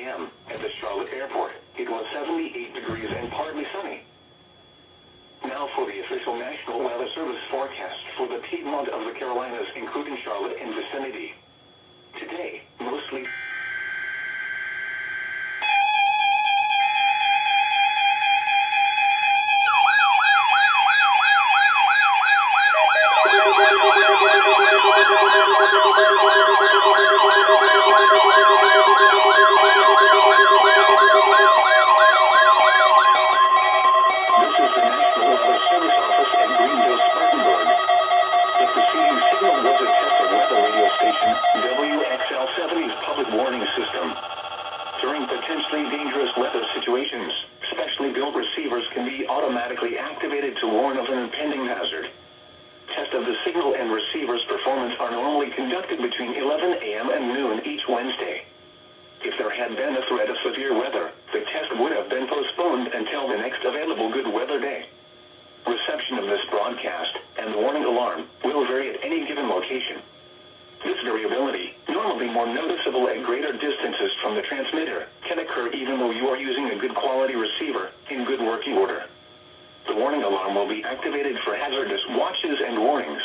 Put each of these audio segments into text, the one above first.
a.m. at the Charlotte Airport. It was 78 degrees and partly sunny. Now for the official National Weather Service forecast for the Piedmont of the Carolinas, including Charlotte and vicinity. Today, mostly WXL-70's public warning system. During potentially dangerous weather situations, specially built receivers can be automatically activated to warn of an impending hazard. Tests of the signal and receiver's performance are normally conducted between 11 a.m. and noon each Wednesday. If there had been a threat of severe weather, the test would have been postponed until the next available good weather day. Reception of this broadcast and the warning alarm will vary at any given location. This variability, normally more noticeable at greater distances from the transmitter, can occur even though you are using a good quality receiver in good working order. The warning alarm will be activated for hazardous watches and warnings.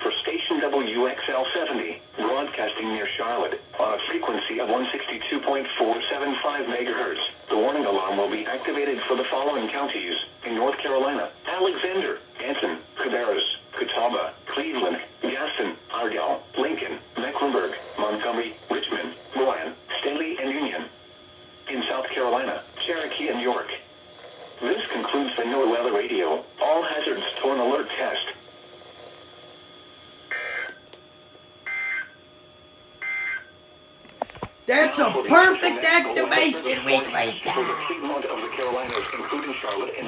For station WXL-70, broadcasting near Charlotte, on a frequency of 162.475 MHz, the warning alarm will be activated for the following counties in North Carolina: Alexander, Anson, Cabarrus, Catawba, Cleveland, Gaston, Ardell, Lincoln, Mecklenburg, Montgomery, Richmond, Bryan, Staley, and Union. In South Carolina, Cherokee and York. This concludes the NOAA Weather Radio All Hazards Torn Alert Test. That's a perfect activation weekly. For the Piedmont of the Carolinas, including Charlotte and